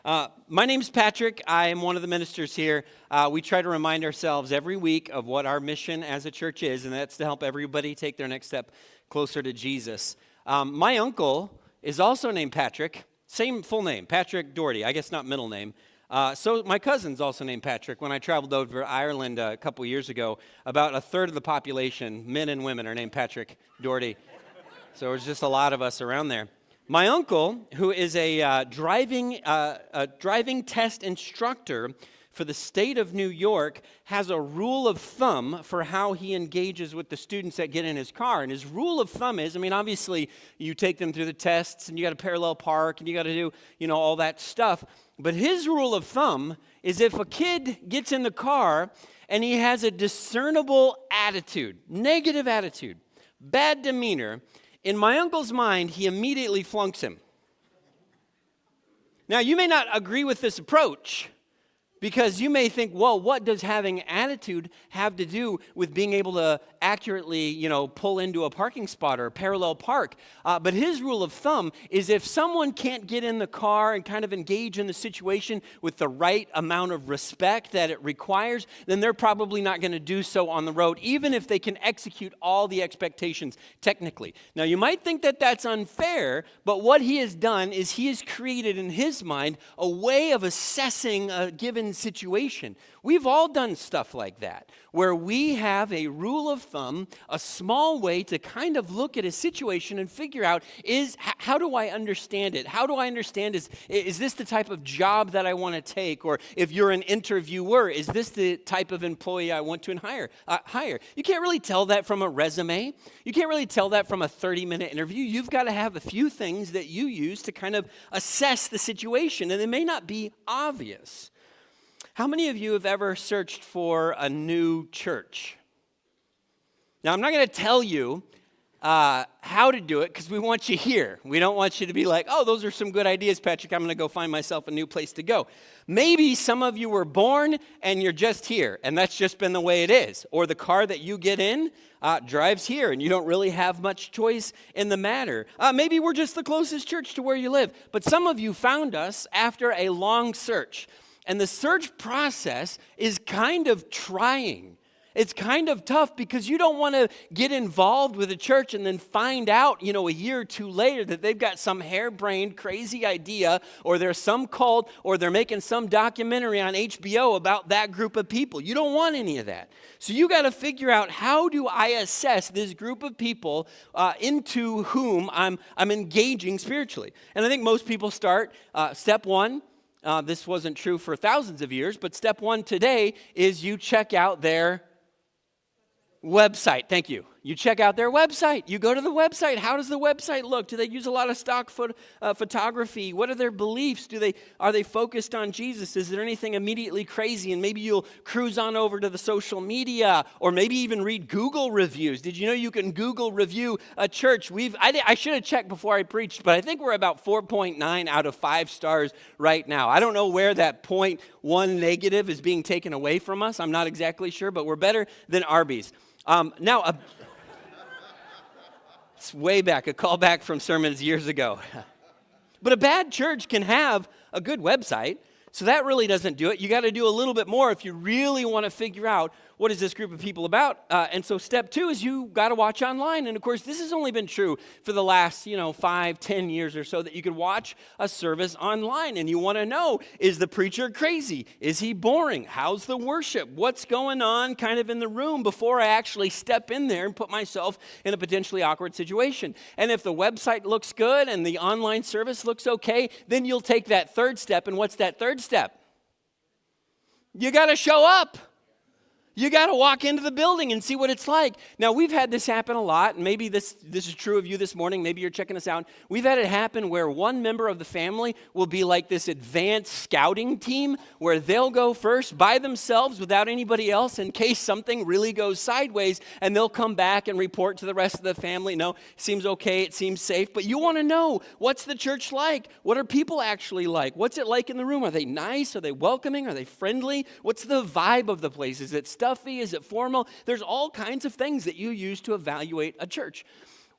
My name's Patrick. I am one of the ministers here. We try to remind ourselves every week of what our mission as a church is, and that's to help everybody take their next step closer to Jesus. My uncle is also named Patrick, same full name, Patrick Doherty, I guess not middle name. So my cousin's also named Patrick. When I traveled over to Ireland a couple years ago, about a third of the population, men and women, are named Patrick Doherty. So there's just a lot of us around there. My uncle, who is a driving test instructor for the state of New York, has a rule of thumb for how he engages with the students that get in his car. And his rule of thumb is, obviously, you take them through the tests, and you got to parallel park, and you got to do, all that stuff. But his rule of thumb is if a kid gets in the car and he has a discernible attitude, negative attitude, bad demeanor, in my uncle's mind, he immediately flunks him. Now, you may not agree with this approach because you may think, well, what does having attitude have to do with being able to accurately, pull into a parking spot or parallel park? But his rule of thumb is if someone can't get in the car and kind of engage in the situation with the right amount of respect that it requires, then they're probably not going to do so on the road, even if they can execute all the expectations technically. Now, you might think that that's unfair, but what he has done is he has created in his mind a way of assessing a given situation. We've all done stuff like that, where we have a rule of thumb, a small way to kind of look at a situation and figure out how do I understand it? How do I understand is this the type of job that I want to take? Or if you're an interviewer, is this the type of employee I want to hire? You can't really tell that from a resume. You can't really tell that from a 30-minute interview. You've got to have a few things that you use to kind of assess the situation, and it may not be obvious. How many of you have ever searched for a new church? Now, I'm not going to tell you how to do it because we want you here. We don't want you to be like, oh, those are some good ideas, Patrick. I'm going to go find myself a new place to go. Maybe some of you were born and you're just here, and that's just been the way it is. Or the car that you get in drives here, and you don't really have much choice in the matter. Maybe we're just the closest church to where you live. But some of you found us after a long search. And the search process is kind of trying. It's kind of tough because you don't want to get involved with a church and then find out, a year or two later that they've got some harebrained, crazy idea, or there's some cult, or they're making some documentary on HBO about that group of people. You don't want any of that. So you got to figure out, how do I assess this group of people into whom I'm engaging spiritually? And I think most people start, step one. This wasn't true for thousands of years, but step one today is you check out their website. Thank you. You check out their website. You go to the website. How does the website look? Do they use a lot of stock photography? What are their beliefs? Are they focused on Jesus? Is there anything immediately crazy? And maybe you'll cruise on over to the social media, or maybe even read Google reviews. Did you know you can Google review a church? I should have checked before I preached, but I think we're about 4.9 out of 5 stars right now. I don't know where that 0.1 negative is being taken away from us. I'm not exactly sure, but we're better than Arby's. It's way back, a callback from sermons years ago. But a bad church can have a good website, so that really doesn't do it. You got to do a little bit more if you really want to figure out what is this group of people about. And so step 2 is you got to watch online. And of course, this has only been true for the last, 5-10 years or so, that you could watch a service online. And you want to know, is the preacher crazy? Is he boring? How's the worship? What's going on kind of in the room before I actually step in there and put myself in a potentially awkward situation? And if the website looks good and the online service looks okay, then you'll take that third step. And what's that third step? You got to show up. You got to walk into the building and see what it's like. Now, we've had this happen a lot, and maybe this is true of you this morning. Maybe you're checking us out. We've had it happen where one member of the family will be like this advanced scouting team where they'll go first by themselves without anybody else in case something really goes sideways, and they'll come back and report to the rest of the family. No, it seems okay, it seems safe, but you want to know, what's the church like? What are people actually like? What's it like in the room? Are they nice? Are they welcoming? Are they friendly? What's the vibe of the place? Is it stuffy? Is it formal? There's all kinds of things that you use to evaluate a church.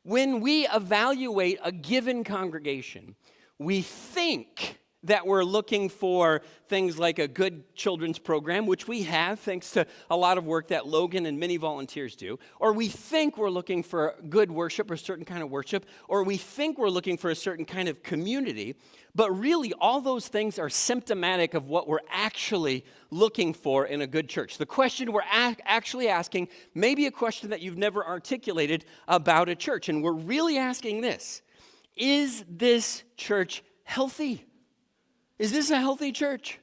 When we evaluate a given congregation, we think that we're looking for things like a good children's program, which we have thanks to a lot of work that Logan and many volunteers do, or we think we're looking for good worship or a certain kind of worship, or we think we're looking for a certain kind of community, but really all those things are symptomatic of what we're actually looking for in a good church. The question we're actually asking may be a question that you've never articulated about a church, and we're really asking this: is this church healthy? Is this a healthy church?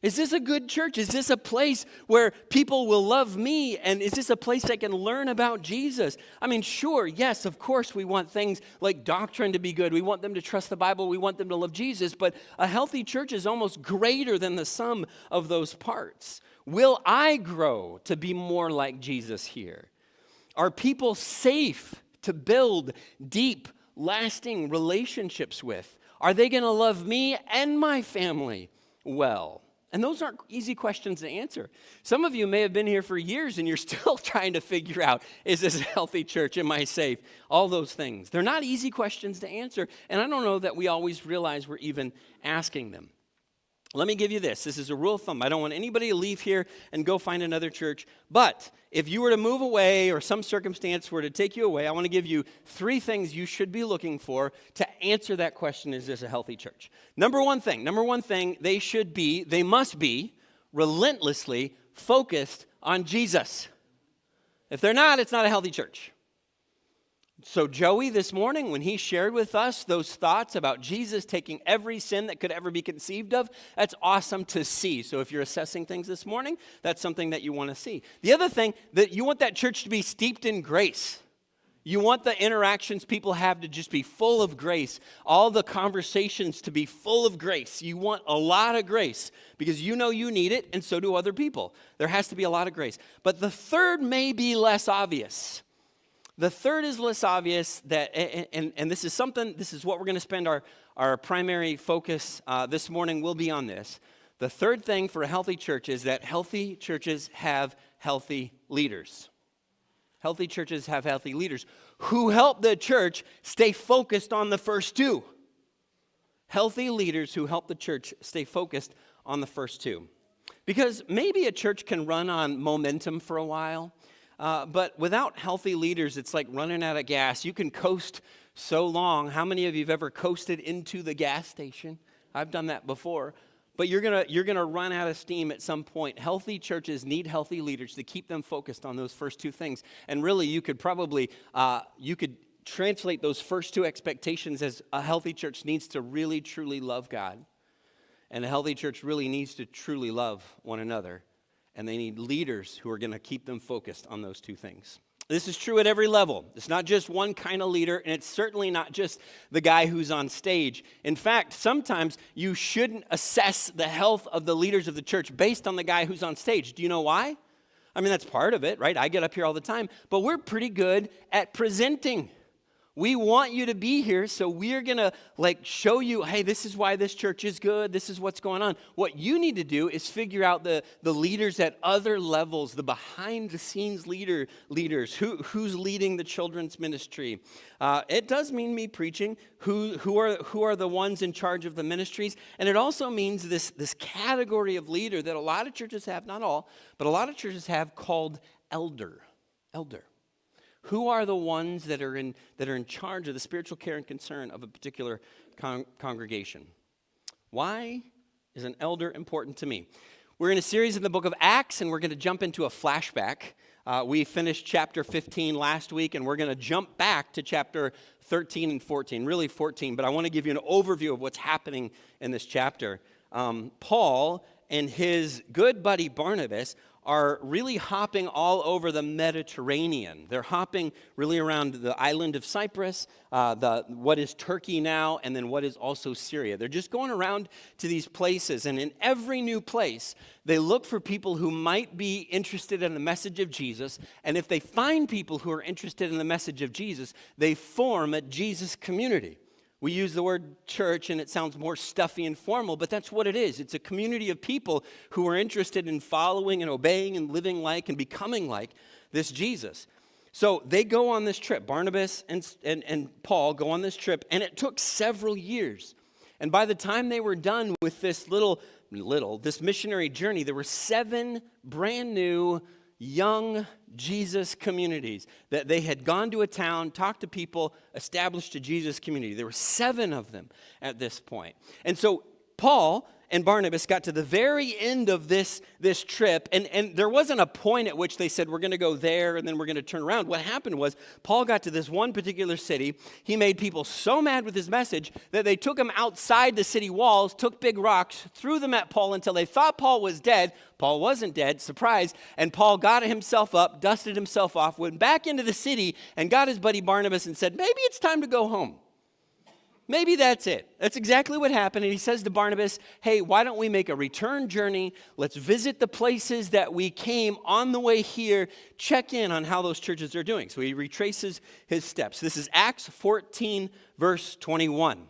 Is this a good church? Is this a place where people will love me? And is this a place I can learn about Jesus? I mean, sure, yes, of course we want things like doctrine to be good. We want them to trust the Bible. We want them to love Jesus. But a healthy church is almost greater than the sum of those parts. Will I grow to be more like Jesus here? Are people safe to build deep, lasting relationships with? Are they going to love me and my family well? And those aren't easy questions to answer. Some of you may have been here for years and you're still trying to figure out, is this a healthy church? Am I safe? All those things. They're not easy questions to answer, and I don't know that we always realize we're even asking them. Let me give you this. This is a rule of thumb. I don't want anybody to leave here and go find another church. But if you were to move away or some circumstance were to take you away, I want to give you 3 things you should be looking for to answer that question, is this a healthy church? Number one thing, they must be relentlessly focused on Jesus. If they're not, it's not a healthy church. So Joey this morning, when he shared with us those thoughts about Jesus taking every sin that could ever be conceived of, that's awesome to see. So if you're assessing things this morning, that's something that you want to see. The other thing, that you want that church to be steeped in grace. You want the interactions people have to just be full of grace. All the conversations to be full of grace. You want a lot of grace because you know you need it, and so do other people. There has to be a lot of grace. But the third may be less obvious. The third is less obvious, that, and this is what we're going to spend our primary focus this morning will be on this. The third thing for a healthy church is that healthy churches have healthy leaders. Healthy churches have healthy leaders who help the church stay focused on the first 2. Healthy leaders who help the church stay focused on the first 2. Because maybe a church can run on momentum for a while. But without healthy leaders, it's like running out of gas. You can coast so long. How many of you have ever coasted into the gas station? I've done that before. But you're gonna run out of steam at some point. Healthy churches need healthy leaders to keep them focused on those first 2 things. And really, you could probably translate those first 2 expectations as a healthy church needs to really, truly love God. And a healthy church really needs to truly love one another. And they need leaders who are going to keep them focused on those 2 things. This is true at every level. It's not just one kind of leader, and it's certainly not just the guy who's on stage. In fact, sometimes you shouldn't assess the health of the leaders of the church based on the guy who's on stage. Do you know why? I mean, that's part of it, right? I get up here all the time, but we're pretty good at presenting. We want you to be here, so we're going to show you, hey, this is why this church is good. This is what's going on. What you need to do is figure out the leaders at other levels, the behind-the-scenes leaders, who's leading the children's ministry. It does mean me preaching, who are the ones in charge of the ministries, and it also means this category of leader that a lot of churches have, not all, but a lot of churches have, called elder. Who are the ones that are in charge of the spiritual care and concern of a particular congregation? Why is an elder important to me? We're in a series in the book of Acts, and we're going to jump into a flashback. We finished chapter 15 last week, and we're going to jump back to chapter 13 and 14, really 14, but I want to give you an overview of what's happening in this chapter. Paul and his good buddy Barnabas are really hopping all over the Mediterranean. They're hopping really around the island of Cyprus, what is Turkey now, and then what is also Syria. They're just going around to these places, and in every new place, they look for people who might be interested in the message of Jesus, and if they find people who are interested in the message of Jesus, they form a Jesus community. We use the word church, and it sounds more stuffy and formal, but that's what it is. It's a community of people who are interested in following and obeying and living like and becoming like this Jesus. So they go on this trip. Barnabas and Paul go on this trip, and it took several years. And by the time they were done with this this missionary journey, there were 7 brand new young Jesus communities that they had gone to a town, talked to people, established a Jesus community. There were 7 of them at this point. And so Paul and Barnabas got to the very end of this trip, and there wasn't a point at which they said, we're going to go there, and then we're going to turn around. What happened was, Paul got to this one particular city. He made people so mad with his message that they took him outside the city walls, took big rocks, threw them at Paul until they thought Paul was dead. Paul wasn't dead, surprise, and Paul got himself up, dusted himself off, went back into the city, and got his buddy Barnabas and said, maybe it's time to go home. Maybe that's it. That's exactly what happened. And he says to Barnabas, hey, why don't we make a return journey? Let's visit the places that we came on the way here. Check in on how those churches are doing. So he retraces his steps. This is Acts 14, verse 21.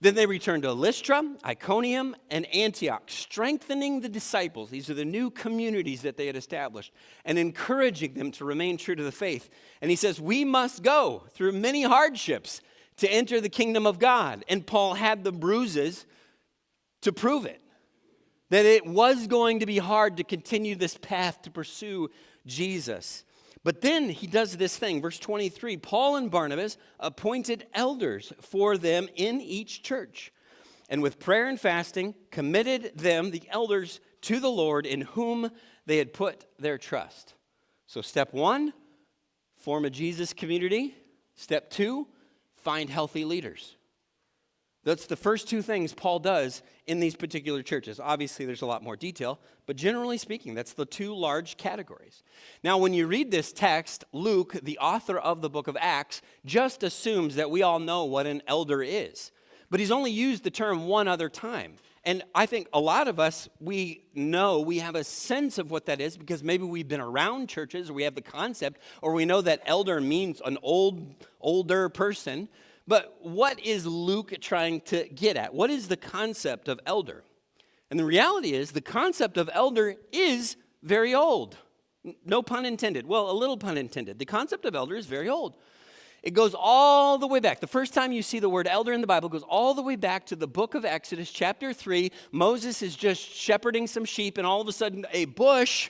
Then they returned to Lystra, Iconium, and Antioch, strengthening the disciples. These are the new communities that they had established, and encouraging them to remain true to the faith. And he says, we must go through many hardships to enter the kingdom of God. And Paul had the bruises to prove it, that it was going to be hard to continue this path to pursue Jesus. But then he does this thing, verse 23, Paul and Barnabas appointed elders for them in each church, and with prayer and fasting committed them, the elders, to the Lord in whom they had put their trust. So step 1, form a Jesus community. Step 2, find healthy leaders. That's the first 2 things Paul does in these particular churches. Obviously, there's a lot more detail, but generally speaking, that's the 2 large categories. Now, when you read this text, Luke, the author of the book of Acts, just assumes that we all know what an elder is. But he's only used the term one other time. And I think a lot of us, we have a sense of what that is because maybe we've been around churches, or we have the concept, or we know that elder means an older person. But what is Luke trying to get at? What is the concept of elder? And the reality is, the concept of elder is very old. No pun intended. Well, a little pun intended. The concept of elder is very old. It goes all the way back. The first time you see the word elder in the Bible goes all the way back to the book of Exodus, chapter 3. Moses is just shepherding some sheep, and all of a sudden a bush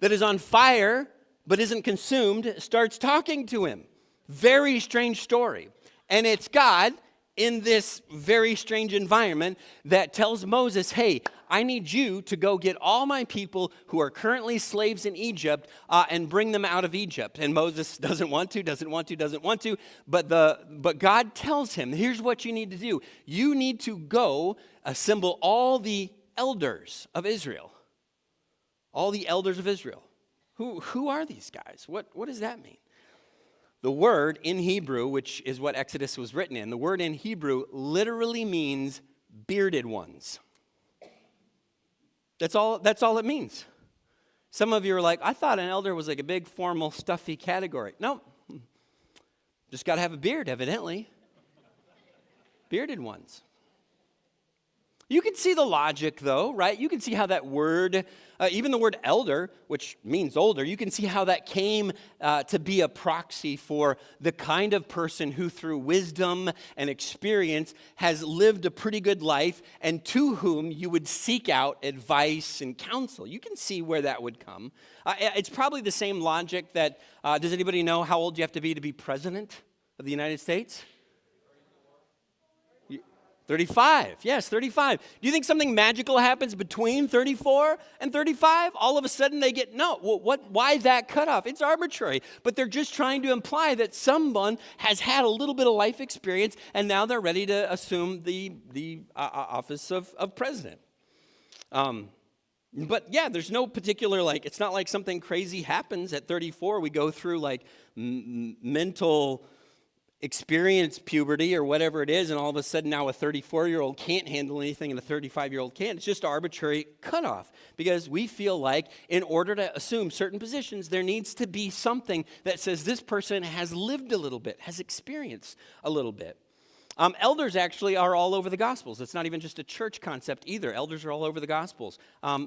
that is on fire but isn't consumed starts talking to him. Very strange story. And it's God in this very strange environment that tells Moses, hey, I need you to go get all my people who are currently slaves in Egypt and bring them out of Egypt. And Moses doesn't want to, but God tells him, here's what you need to do. You need to go assemble all the elders of Israel. All the elders of Israel. Who are these guys? What does that mean? The word in Hebrew, which is what Exodus was written in, the word in Hebrew literally means bearded ones. That's all it means. Some of you are like, I thought an elder was like a big, formal, stuffy category. No, just got to have a beard, evidently. Bearded ones. You can see the logic, though, right? You can see how that word, even the word elder, which means older, you can see how that came to be a proxy for the kind of person who, through wisdom and experience, has lived a pretty good life and to whom you would seek out advice and counsel. You can see where that would come. It's probably the same logic that, does anybody know how old you have to be president of the United States? 35, yes, 35. Do you think something magical happens between 34 and 35? All of a sudden they get, no, why that cutoff? It's arbitrary. But they're just trying to imply that someone has had a little bit of life experience and now they're ready to assume the office of president. But yeah, there's no particular, it's not like something crazy happens at 34. We go through mental experience puberty or whatever it is, and all of a sudden now a 34-year-old can't handle anything and a 35-year-old can't. It's just arbitrary cutoff because we feel like in order to assume certain positions, there needs to be something that says this person has lived a little bit, has experienced a little bit. Elders actually are all over the Gospels. It's not even just a church concept either. Elders are all over the Gospels.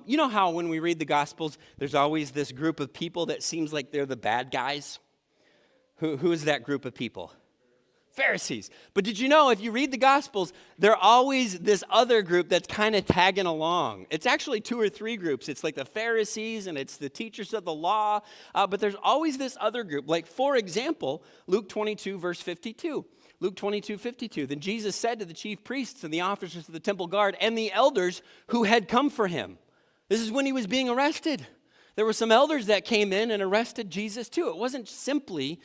You know how when we read the Gospels, there's always this group of people that seems like they're the bad guys? Who is that group of people? Pharisees. But did you know, if you read the Gospels, there's always this other group that's kind of tagging along. It's actually 2 or 3 groups. It's like the Pharisees and it's the teachers of the law. But there's always this other group. Like, for example, Luke 22, verse 52. Luke 22:52. Then Jesus said to the chief priests and the officers of the temple guard and the elders who had come for him. This is when he was being arrested. There were some elders that came in and arrested Jesus too. It wasn't simply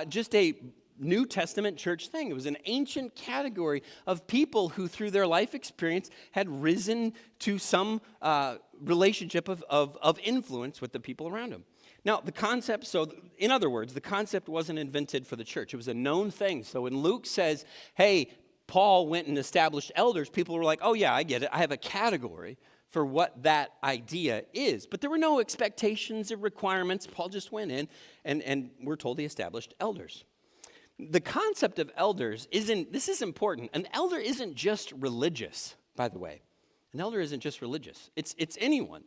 just a New Testament church thing. It was an ancient category of people who, through their life experience, had risen to some relationship of influence with the people around them. Now, the concept, so in other words, the concept wasn't invented for the church. It was a known thing. So when Luke says, hey, Paul went and established elders, people were like, oh yeah, I get it. I have a category for what that idea is. But there were no expectations or requirements. Paul just went in and we're told he established elders. The concept of elders this is important. An elder isn't just religious, by the way. An elder isn't just religious. It's anyone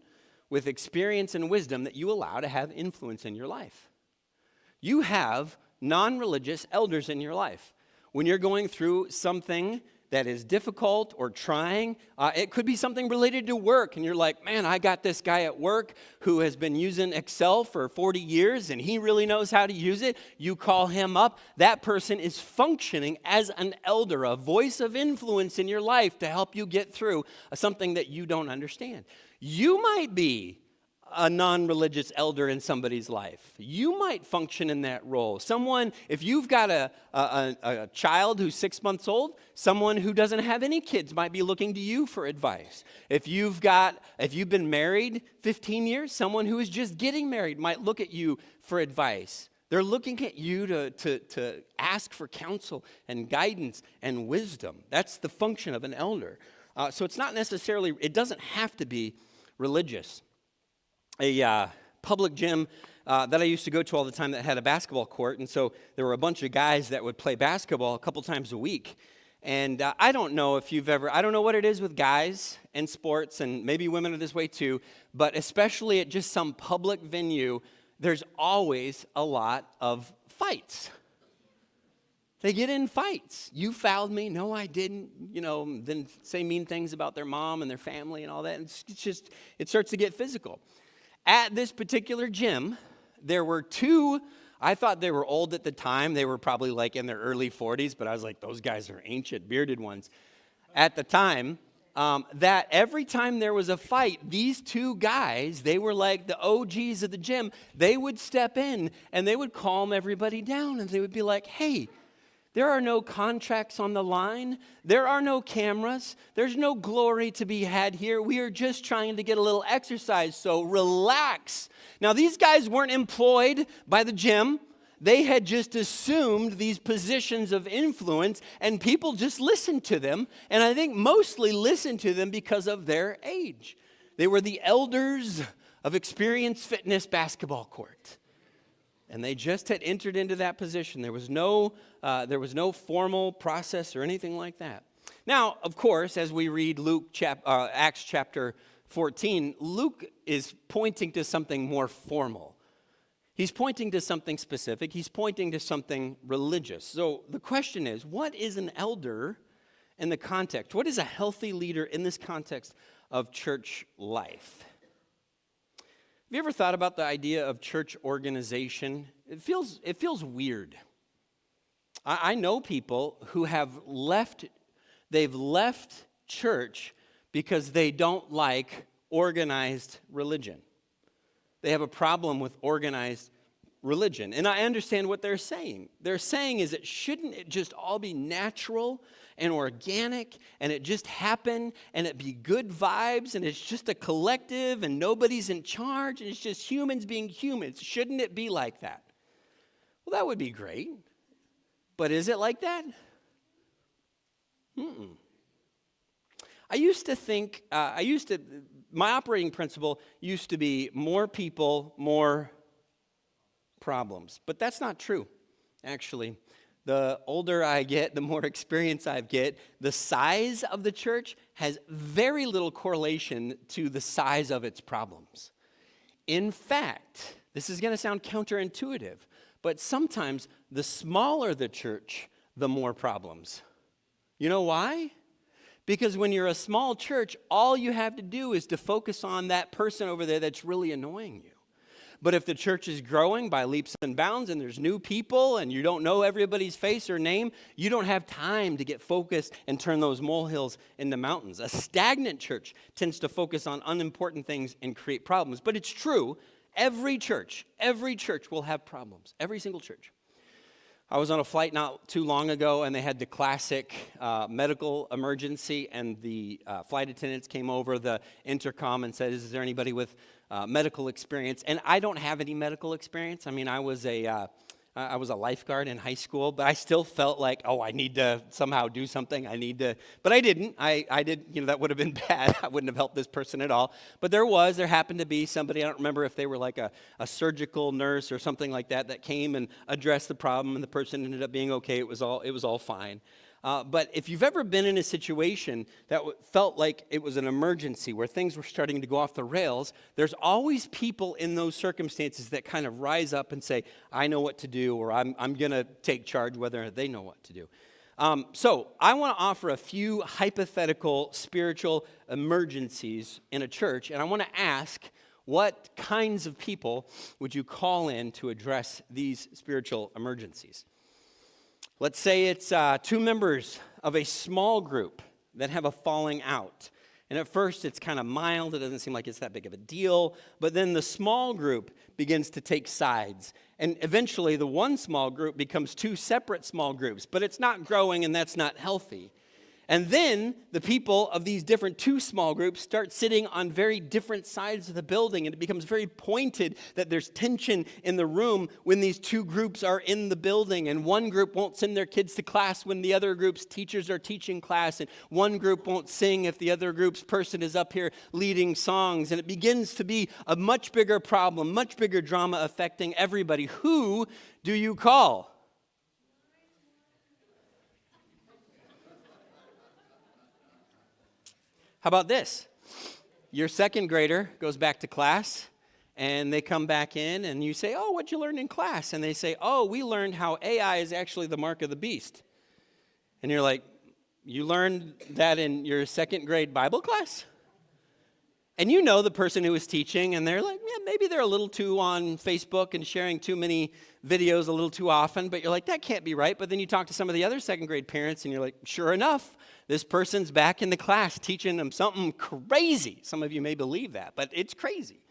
with experience and wisdom that you allow to have influence in your life. You have non-religious elders in your life. When you're going through something that is difficult or trying, it could be something related to work, and you're like, man, I got this guy at work who has been using Excel for 40 years, and he really knows how to use it. You call him up. That person is functioning as an elder, a voice of influence in your life to help you get through something that you don't understand. You might be a non-religious elder in somebody's life. You might function in that role. Someone, if you've got a child who's 6 months old, someone who doesn't have any kids might be looking to you for advice. If you've been married 15 years, someone who is just getting married might look at you for advice. They're looking at you to ask for counsel and guidance and wisdom. That's the function of an elder. So it's not necessarily, it doesn't have to be religious. A public gym that I used to go to all the time that had a basketball court, and so there were a bunch of guys that would play basketball a couple times a week. And I don't know I don't know what it is with guys and sports, and maybe women are this way too, but especially at just some public venue, there's always a lot of fights. They get in fights. You fouled me. No, I didn't. Then say mean things about their mom and their family and all that. And it starts to get physical. At this particular gym, there were 2, I thought they were old at the time. They were probably like in their early 40s, but I was like, those guys are ancient, bearded ones. At the time, that every time there was a fight, these 2 guys, they were like the OGs of the gym. They would step in and they would calm everybody down and they would be like, hey, there are no contracts on the line. There are no cameras. There's no glory to be had here. We are just trying to get a little exercise, so relax. Now, these guys weren't employed by the gym. They had just assumed these positions of influence, and people just listened to them, and I think mostly listened to them because of their age. They were the elders of Experience Fitness basketball court. And they just had entered into that position. There was no formal process or anything like that. Now, of course, as we read Acts chapter 14, Luke is pointing to something more formal. He's pointing to something specific. He's pointing to something religious. So the question is, what is an elder in the context? What is a healthy leader in this context of church life? Have you ever thought about the idea of church organization? It feels weird. I know people who they've left church because they don't like organized religion. They have a problem with organized religion. And I understand what they're saying. They're saying is shouldn't it just all be natural and organic and it just happen and it be good vibes and it's just a collective and nobody's in charge and it's just humans being humans? Shouldn't it be like that? Well, that would be great. But is it like that? I used to think, my operating principle used to be more people, more problems. But that's not true, actually. The older I get, the more experience I get, the size of the church has very little correlation to the size of its problems. In fact, this is going to sound counterintuitive, but sometimes the smaller the church, the more problems. You know why? Because when you're a small church, all you have to do is to focus on that person over there that's really annoying you. But if the church is growing by leaps and bounds and there's new people and you don't know everybody's face or name, you don't have time to get focused and turn those molehills into mountains. A stagnant church tends to focus on unimportant things and create problems. But it's true, every church will have problems. Every single church. I was on a flight not too long ago, and they had the classic medical emergency, and the flight attendants came over the intercom and said, is there anybody with medical experience? And I don't have any medical experience. I mean, I was a lifeguard in high school, but I still felt like, I need to somehow do something. But I didn't. I did, that would have been bad. I wouldn't have helped this person at all. But there happened to be somebody, I don't remember if they were like a surgical nurse or something like that came and addressed the problem, and the person ended up being okay. It was all fine. But if you've ever been in a situation that felt like it was an emergency, where things were starting to go off the rails, there's always people in those circumstances that kind of rise up and say, I know what to do, or I'm going to take charge, whether they know what to do. So I want to offer a few hypothetical spiritual emergencies in a church, and I want to ask, what kinds of people would you call in to address these spiritual emergencies? Let's say it's two members of a small group that have a falling out. And at first, it's kind of mild. It doesn't seem like it's that big of a deal. But then the small group begins to take sides. And eventually, the one small group becomes two separate small groups. But it's not growing, and that's not healthy. And then the people of these different two small groups start sitting on very different sides of the building, and it becomes very pointed that there's tension in the room when these two groups are in the building, and one group won't send their kids to class when the other group's teachers are teaching class, and one group won't sing if the other group's person is up here leading songs, and it begins to be a much bigger problem, much bigger drama affecting everybody. Who do you call? How about this? Your second grader goes back to class, and they come back in, and you say, what'd you learn in class? And they say, we learned how AI is actually the mark of the beast. And you're like, you learned that in your second grade Bible class? And you know the person who was teaching, and they're like, maybe they're a little too on Facebook and sharing too many videos a little too often, but you're like, that can't be right. But then you talk to some of the other second grade parents, and you're like, sure enough, this person's back in the class teaching them something crazy. Some of you may believe that, but it's crazy.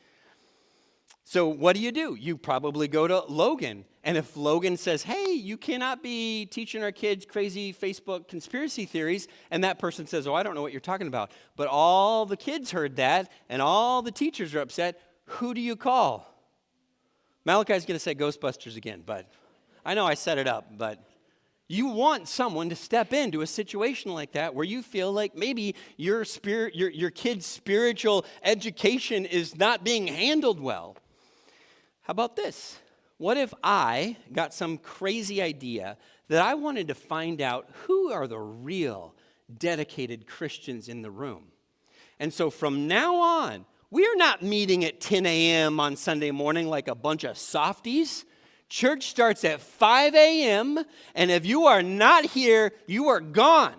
So what do? You probably go to Logan. And if Logan says, hey, you cannot be teaching our kids crazy Facebook conspiracy theories, and that person says, I don't know what you're talking about, but all the kids heard that, and all the teachers are upset, who do you call? Malachi's going to say Ghostbusters again, but I know I set it up, but you want someone to step into a situation like that where you feel like maybe your kid's spiritual education is not being handled well. How about this? What if I got some crazy idea that I wanted to find out who are the real dedicated Christians in the room? And so from now on, we're not meeting at 10 a.m. on Sunday morning like a bunch of softies. Church starts at 5 a.m., and if you are not here, you are gone.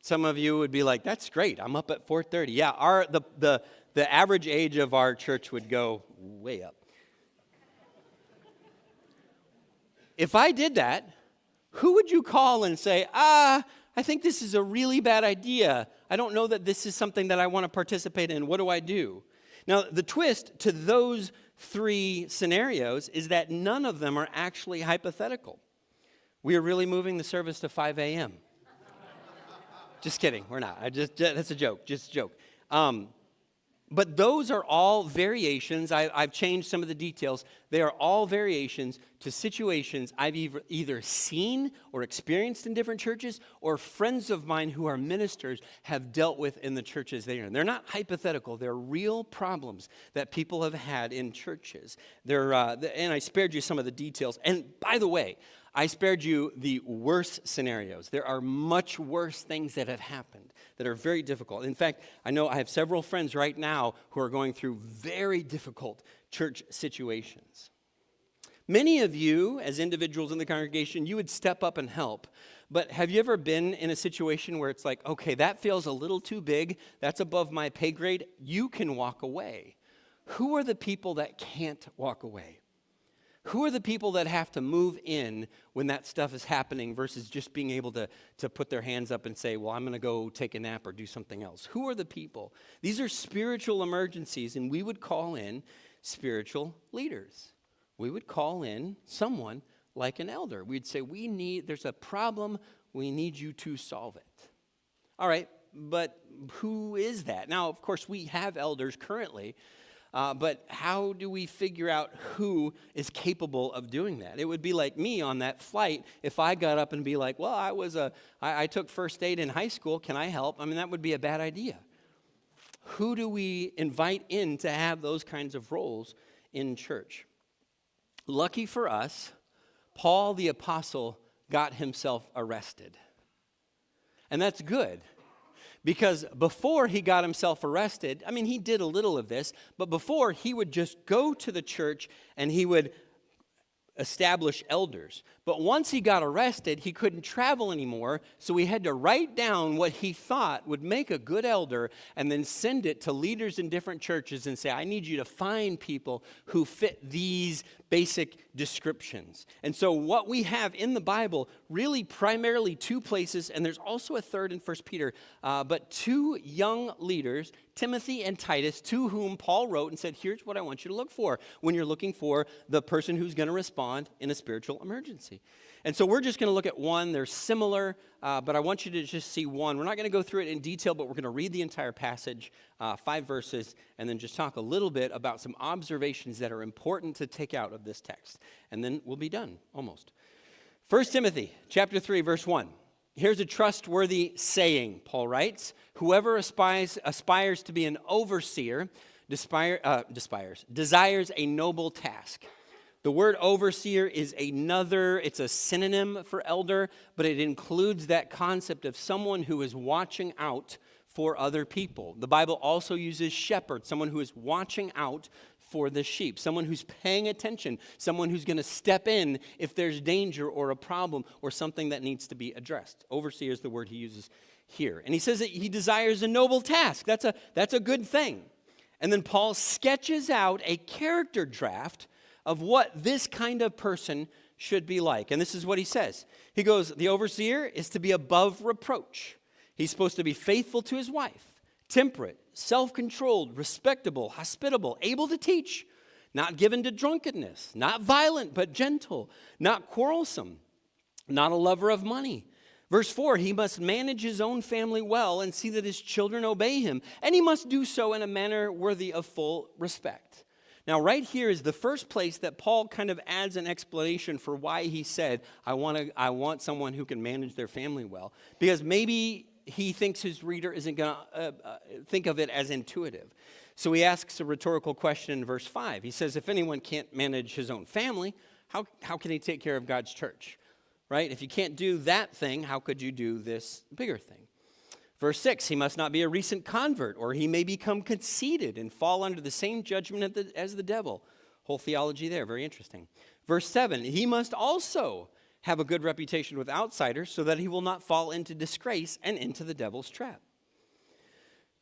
Some of you would be like, that's great, I'm up at 4:30. Yeah, the average age of our church would go way up. If I did that, who would you call and say, I think this is a really bad idea. I don't know that this is something that I want to participate in. What do I do? Now, the twist to those three scenarios is that none of them are actually hypothetical. We are really moving the service to 5 a.m. Just kidding, we're not. That's a joke, just a joke. But those are all variations. I've changed some of the details. They are all variations to situations I've either seen or experienced in different churches, or friends of mine who are ministers have dealt with in the churches they're in. They're not hypothetical. They're real problems that people have had in churches. And I spared you some of the details. And by the way, I spared you the worst scenarios. There are much worse things that have happened that are very difficult. In fact, I know I have several friends right now who are going through very difficult church situations. Many of you, as individuals in the congregation, you would step up and help. But have you ever been in a situation where it's like, okay, that feels a little too big, that's above my pay grade, you can walk away? Who are the people that can't walk away? Who are the people that have to move in when that stuff is happening versus just being able to put their hands up and say, well, I'm going to go take a nap or do something else? Who are the people? These are spiritual emergencies, and we would call in spiritual leaders. We would call in someone like an elder. We'd say, there's a problem, we need you to solve it. All right, but who is that? Now, of course, we have elders currently, but how do we figure out who is capable of doing that? It would be like me on that flight if I got up and be like, well, I took first aid in high school, can I help? I mean, that would be a bad idea. Who do we invite in to have those kinds of roles in church? Lucky for us, Paul the apostle got himself arrested. And that's good. Because before he got himself arrested, I mean, he did a little of this, but before he would just go to the church and he would establish elders. But once he got arrested, he couldn't travel anymore, so he had to write down what he thought would make a good elder and then send it to leaders in different churches and say, I need you to find people who fit these basic descriptions. And so what we have in the Bible, really primarily two places, and there's also a third in 1 Peter, but two young leaders, Timothy and Titus, to whom Paul wrote and said, here's what I want you to look for when you're looking for the person who's going to respond in a spiritual emergency. And so we're just going to look at one. They're similar, but I want you to just see one. We're not going to go through it in detail, but we're going to read the entire passage, 5 verses, and then just talk a little bit about some observations that are important to take out of this text. And then we'll be done, almost. 1 Timothy chapter 3, verse 1. Here's a trustworthy saying, Paul writes, whoever aspires to be an overseer desires a noble task. The word overseer is it's a synonym for elder, but it includes that concept of someone who is watching out for other people. The Bible also uses shepherd, someone who is watching out for the sheep, someone who's paying attention, someone who's going to step in if there's danger or a problem or something that needs to be addressed. Overseer is the word he uses here. And he says that he desires a noble task. That's a good thing. And then Paul sketches out a character draft of what this kind of person should be like. And this is what he says. He goes, the overseer is to be above reproach. He's supposed to be faithful to his wife, temperate, self-controlled, respectable, hospitable, able to teach, not given to drunkenness, not violent but gentle, not quarrelsome, not a lover of money. Verse 4, he must manage his own family well and see that his children obey him, and he must do so in a manner worthy of full respect. Now, right here is the first place that Paul kind of adds an explanation for why he said, I want someone who can manage their family well. Because maybe he thinks his reader isn't going to think of it as intuitive. So he asks a rhetorical question in verse 5. He says, if anyone can't manage his own family, how can he take care of God's church? Right? If you can't do that thing, how could you do this bigger thing? Verse 6, he must not be a recent convert, or he may become conceited and fall under the same judgment as the devil. Whole theology there, very interesting. Verse 7, he must also have a good reputation with outsiders so that he will not fall into disgrace and into the devil's trap.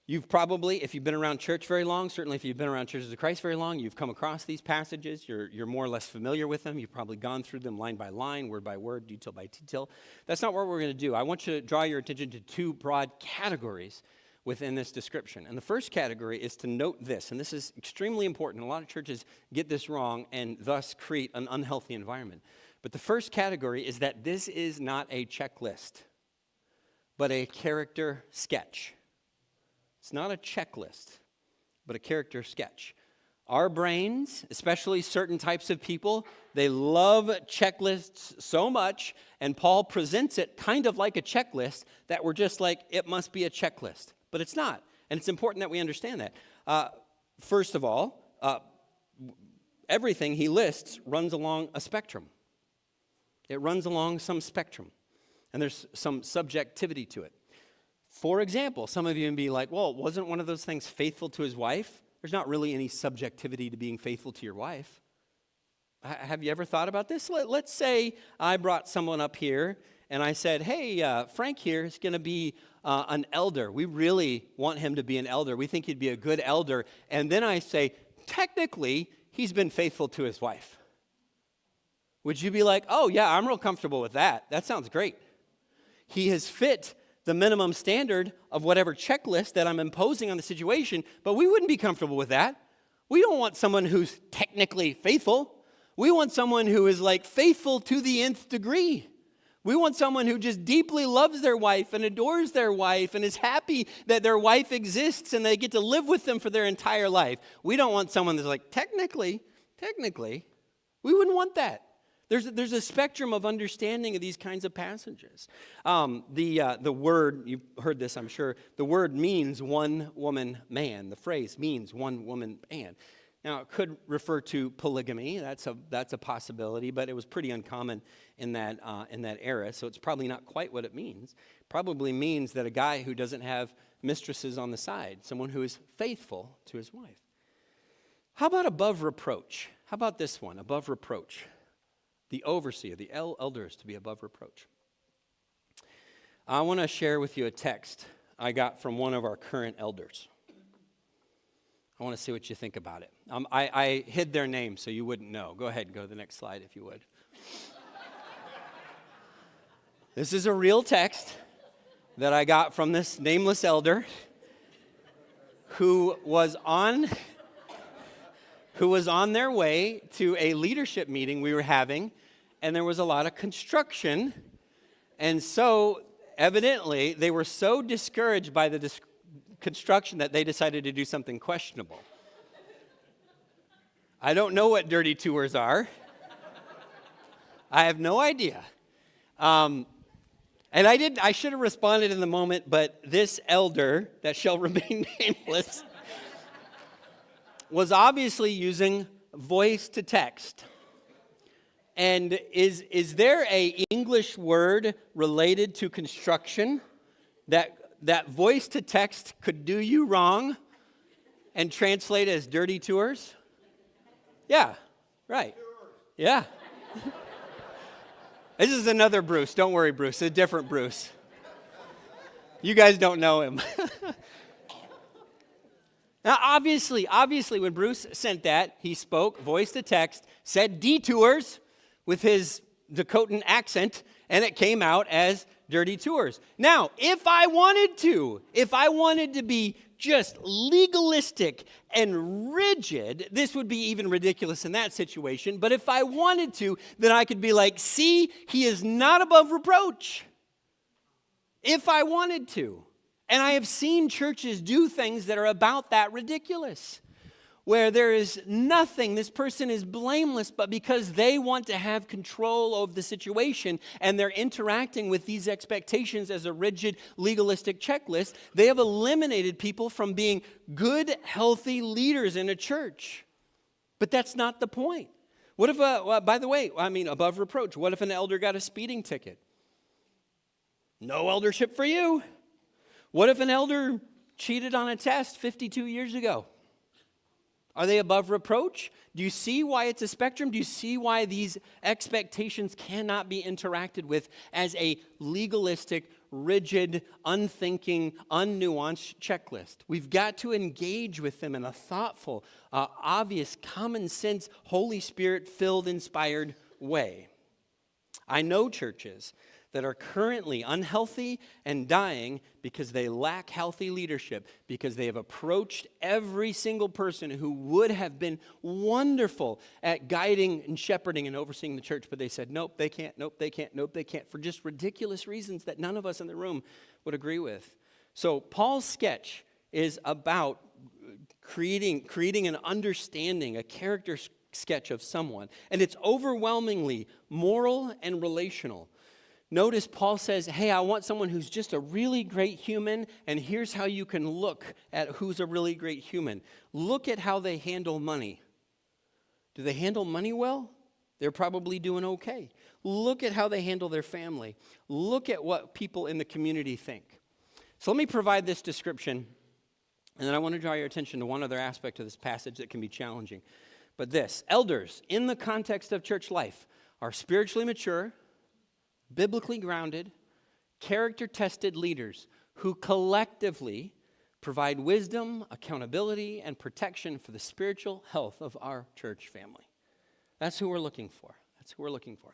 You've probably, if you've been around church very long, certainly if you've been around Churches of Christ very long, you've come across these passages. You're more or less familiar with them. You've probably gone through them line by line, word by word, detail by detail. That's not what we're going to do. I want you to draw your attention to two broad categories within this description. And the first category is to note this, and this is extremely important. A lot of churches get this wrong and thus create an unhealthy environment. But the first category is that this is not a checklist, but a character sketch. It's not a checklist, but a character sketch. Our brains, especially certain types of people, they love checklists so much, and Paul presents it kind of like a checklist that we're just like, it must be a checklist. But it's not, and it's important that we understand that. First of all, everything he lists runs along a spectrum. It runs along some spectrum, and there's some subjectivity to it. For example, some of you would be like, well, wasn't one of those things faithful to his wife? There's not really any subjectivity to being faithful to your wife. Have you ever thought about this? Let's say I brought someone up here and I said, hey, Frank here is going to be an elder. We really want him to be an elder. We think he'd be a good elder. And then I say, technically, he's been faithful to his wife. Would you be like, oh, yeah, I'm real comfortable with that. That sounds great. He has fit the minimum standard of whatever checklist that I'm imposing on the situation, but we wouldn't be comfortable with that. We don't want someone who's technically faithful. We want someone who is like faithful to the nth degree. We want someone who just deeply loves their wife and adores their wife and is happy that their wife exists and they get to live with them for their entire life. We don't want someone that's like, technically, we wouldn't want that. There's a spectrum of understanding of these kinds of passages. The word, you've heard this, I'm sure, the word means one woman man. The phrase means one woman man. Now, it could refer to polygamy. That's a possibility, but it was pretty uncommon in that era, so it's probably not quite what it means. It probably means that a guy who doesn't have mistresses on the side, someone who is faithful to his wife. How about above reproach? How about this one, above reproach? The overseer, the elders to be above reproach. I want to share with you a text I got from one of our current elders. I want to see what you think about it. I hid their name so you wouldn't know. Go ahead and go to the next slide if you would. This is a real text that I got from this nameless elder who was on their way to a leadership meeting we were having, and there was a lot of construction. And so, evidently, they were so discouraged by the construction that they decided to do something questionable. I don't know what dirty tours are. I have no idea. And I should have responded in the moment, but this elder that shall remain nameless was obviously using voice to text. And is there a English word related to construction that voice to text could do you wrong and translate as dirty tours? Yeah, right. Yeah. This is another Bruce. Don't worry, Bruce. A different Bruce. You guys don't know him. Now, obviously, when Bruce sent that, he spoke voice to text, said detours with his Dakotan accent, and it came out as dirty tours. Now, if I wanted to be just legalistic and rigid, this would be even ridiculous in that situation. But if I wanted to, then I could be like, see, he is not above reproach. If I wanted to. And I have seen churches do things that are about that ridiculous, where there is nothing, this person is blameless, but because they want to have control of the situation and they're interacting with these expectations as a rigid, legalistic checklist, they have eliminated people from being good, healthy leaders in a church. But that's not the point. What if, by the way, above reproach, what if an elder got a speeding ticket? No eldership for you. What if an elder cheated on a test 52 years ago? Are they above reproach? Do you see why it's a spectrum? Do you see why these expectations cannot be interacted with as a legalistic, rigid, unthinking, unnuanced checklist? We've got to engage with them in a thoughtful, obvious, common sense, Holy Spirit-filled, inspired way. I know churches that are currently unhealthy and dying because they lack healthy leadership, because they have approached every single person who would have been wonderful at guiding and shepherding and overseeing the church, but they said, nope, they can't, for just ridiculous reasons that none of us in the room would agree with. So Paul's sketch is about creating an understanding, a character sketch of someone, and it's overwhelmingly moral and relational. Notice Paul says, hey, I want someone who's just a really great human, and here's how you can look at who's a really great human. Look at how they handle money. Do they handle money well? They're probably doing okay. Look at how they handle their family. Look at what people in the community think. So let me provide this description, and then I want to draw your attention to one other aspect of this passage that can be challenging. But this, elders, in the context of church life, are spiritually mature, biblically grounded, character-tested leaders who collectively provide wisdom, accountability, and protection for the spiritual health of our church family. That's who we're looking for. That's who we're looking for.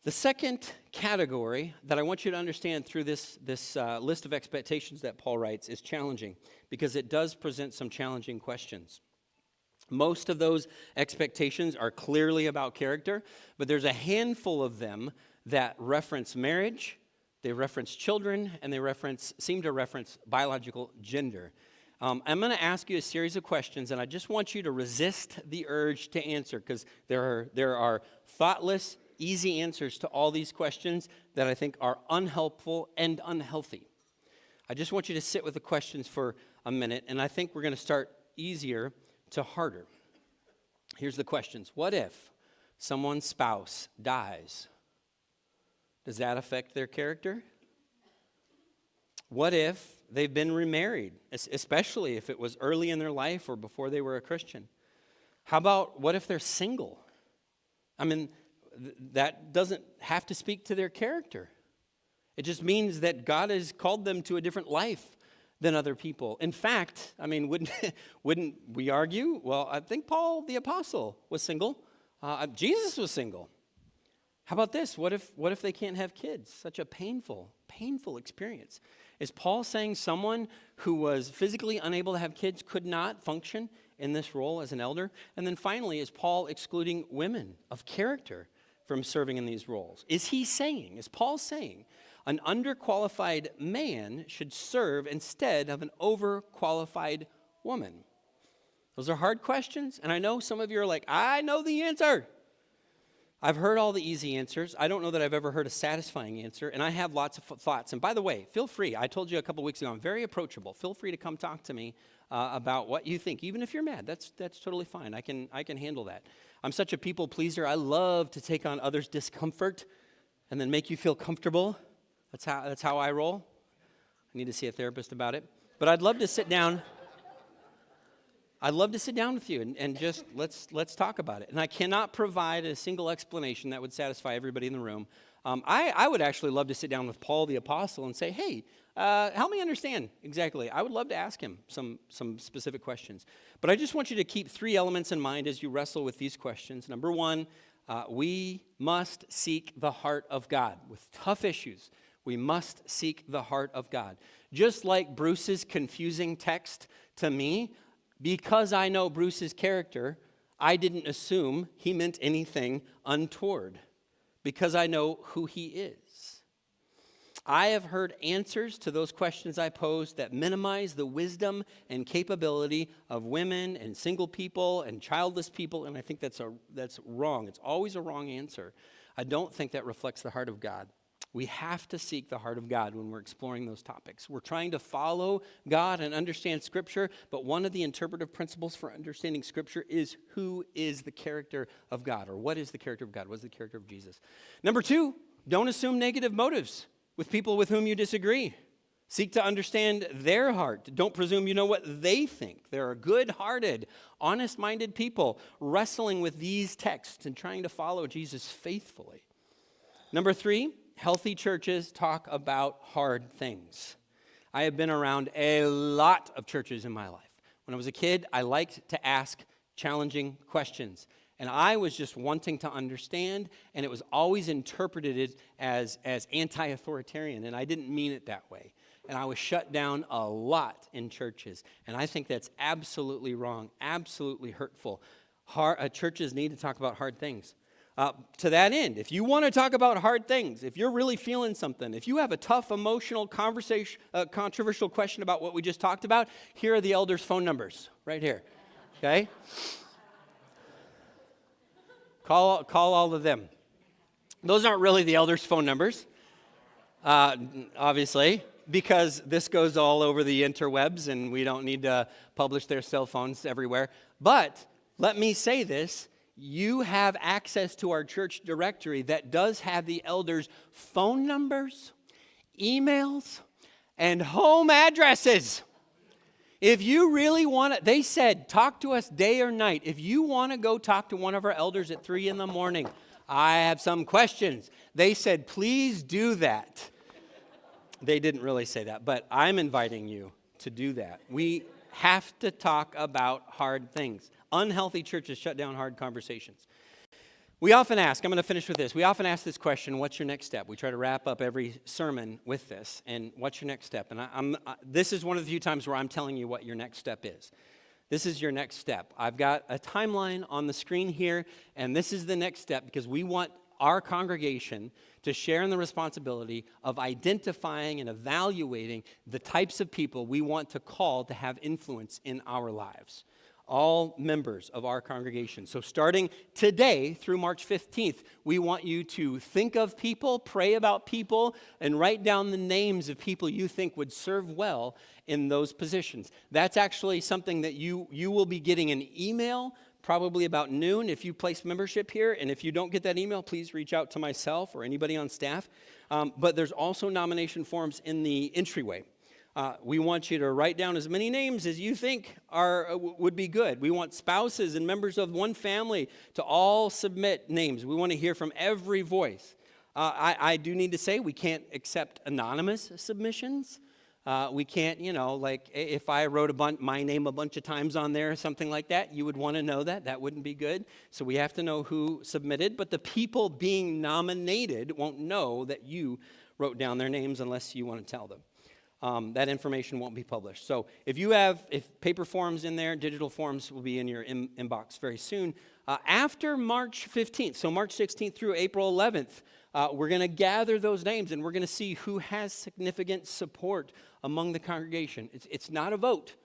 The second category that I want you to understand through this list of expectations that Paul writes is challenging, because it does present some challenging questions. Most of those expectations are clearly about character, but there's a handful of them that reference marriage, they reference children, and they seem to reference biological gender. I'm going to ask you a series of questions, and I just want you to resist the urge to answer, because there are thoughtless, easy answers to all these questions that I think are unhelpful and unhealthy. I just want you to sit with the questions for a minute, and I think we're going to start easier to harder. Here's the questions. What if someone's spouse dies? Does that affect their character? What if they've been remarried, especially if it was early in their life or before they were a Christian? How about what if they're single? I mean, that doesn't have to speak to their character. It just means that God has called them to a different life than other people. In fact, I mean, wouldn't we argue? Well, I think Paul the apostle was single. Jesus was single. How about this? What if they can't have kids? Such a painful experience. Is Paul saying someone who was physically unable to have kids could not function in this role as an elder? And then finally, is Paul excluding women of character from serving in these roles? Is Paul saying an underqualified man should serve instead of an overqualified woman? Those are hard questions, and I know some of you are like, I know the answer. I've heard all the easy answers. I don't know that I've ever heard a satisfying answer, and I have lots of thoughts. And by the way, feel free. I told you a couple weeks ago, I'm very approachable. Feel free to come talk to me about what you think. Even if you're mad, that's totally fine. I can handle that. I'm such a people pleaser. I love to take on others' discomfort and then make you feel comfortable. That's how I roll. I need to see a therapist about it. But I'd love to sit down. I'd love to sit down with you and just let's talk about it. And I cannot provide a single explanation that would satisfy everybody in the room. I would actually love to sit down with Paul the apostle and say, hey, help me understand exactly. I would love to ask him some specific questions. But I just want you to keep three elements in mind as you wrestle with these questions. Number one, we must seek the heart of God. With tough issues, we must seek the heart of God. Just like Bruce's confusing text to me, because I know Bruce's character, I didn't assume he meant anything untoward, because I know who he is. I have heard answers to those questions I posed that minimize the wisdom and capability of women and single people and childless people, and I think that's wrong. It's always a wrong answer. I don't think that reflects the heart of God. We have to seek the heart of God when we're exploring those topics. We're trying to follow God and understand Scripture, but one of the interpretive principles for understanding Scripture is who is the character of God, or what is the character of God? What is the character of Jesus? Number two, don't assume negative motives with people with whom you disagree. Seek to understand their heart. Don't presume you know what they think. There are good-hearted, honest-minded people wrestling with these texts and trying to follow Jesus faithfully. Number three, healthy churches talk about hard things. I have been around a lot of churches in my life. When I was a kid, I liked to ask challenging questions. And I was just wanting to understand, and it was always interpreted as anti-authoritarian, and I didn't mean it that way. And I was shut down a lot in churches. And I think that's absolutely wrong, absolutely hurtful. Churches need to talk about hard things. To that end, if you want to talk about hard things, if you're really feeling something, if you have a tough, emotional, controversial question about what we just talked about, here are the elders' phone numbers right here, okay? Call all of them. Those aren't really the elders' phone numbers, obviously, because this goes all over the interwebs and we don't need to publish their cell phones everywhere. But let me say this. You have access to our church directory that does have the elders' phone numbers, emails, and home addresses. If you really want to, they said, talk to us day or night. If you want to go talk to one of our elders at 3 in the morning, I have some questions. They said, please do that. They didn't really say that, but I'm inviting you to do that. We have to talk about hard things. Unhealthy churches shut down hard conversations. We often ask, I'm going to finish with this. We often ask this question, what's your next step? We try to wrap up every sermon with this. And what's your next step? And this is one of the few times where I'm telling you what your next step is. This is your next step. I've got a timeline on the screen here, and this is the next step because we want our congregation to share in the responsibility of identifying and evaluating the types of people we want to call to have influence in our lives. All members of our congregation. So starting today through March 15th, we want you to think of people, pray about people, and write down the names of people you think would serve well in those positions. That's actually something that you will be getting an email probably about noon if you place membership here. And if you don't get that email, please reach out to myself or anybody on staff. But there's also nomination forms in the entryway. We want you to write down as many names as you think would be good. We want spouses and members of one family to all submit names. We want to hear from every voice. I do need to say we can't accept anonymous submissions. We can't, like if I wrote my name a bunch of times on there or something like that, you would want to know that. That wouldn't be good. So we have to know who submitted. But the people being nominated won't know that you wrote down their names unless you want to tell them. That information won't be published. So if paper forms in there, digital forms will be in your inbox very soon. After March 15th, so March 16th through April 11th, we're going to gather those names and we're going to see who has significant support among the congregation. It's not a vote.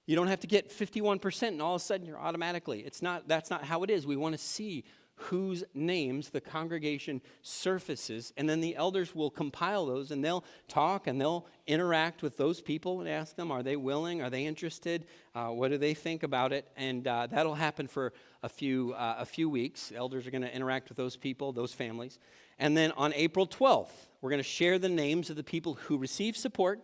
You don't have to get 51% and all of a sudden you're automatically. That's not how it is. We want to see whose names the congregation surfaces, and then the elders will compile those, and they'll talk, and they'll interact with those people and ask them, are they willing, are they interested, what do they think about it, and that'll happen for a few weeks. Elders are going to interact with those people, those families, and then on April 12th, we're going to share the names of the people who receive support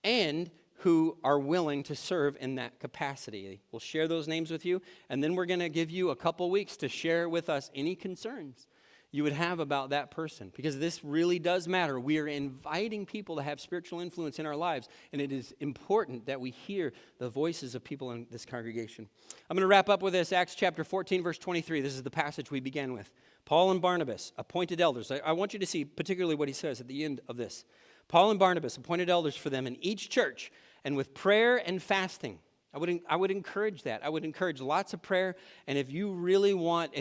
and who are willing to serve in that capacity. We'll share those names with you, and then we're going to give you a couple weeks to share with us any concerns you would have about that person, because this really does matter. We are inviting people to have spiritual influence in our lives, and it is important that we hear the voices of people in this congregation. I'm going to wrap up with this, Acts chapter 14, verse 23. This is the passage we began with. Paul and Barnabas, appointed elders. I want you to see particularly what he says at the end of this. Paul and Barnabas appointed elders for them in each church, and with prayer and fasting. I would encourage that. I would encourage lots of prayer. And if you really want,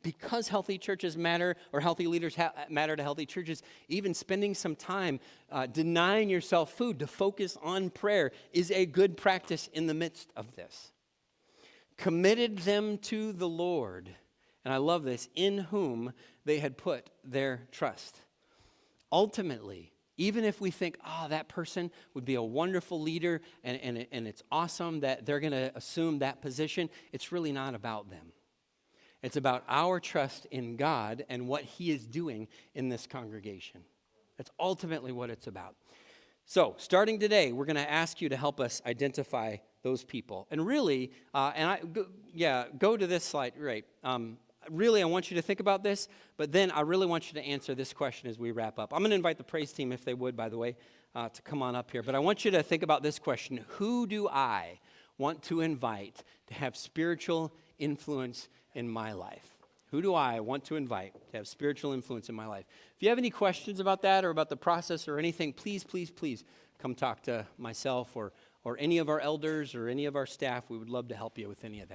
because healthy churches matter, or healthy leaders matter to healthy churches, even spending some time denying yourself food to focus on prayer is a good practice in the midst of this. Committed them to the Lord, and I love this, in whom they had put their trust. Ultimately, even if we think, that person would be a wonderful leader and it's awesome that they're going to assume that position, it's really not about them. It's about our trust in God and what He is doing in this congregation. That's ultimately what it's about. So, starting today, we're going to ask you to help us identify those people. And really, go to this slide, right. Really, I want you to think about this, but then I really want you to answer this question as we wrap up. I'm going to invite the praise team, if they would, by the way, to come on up here. But I want you to think about this question. Who do I want to invite to have spiritual influence in my life? Who do I want to invite to have spiritual influence in my life? If you have any questions about that or about the process or anything, please come talk to myself or any of our elders or any of our staff. We would love to help you with any of that.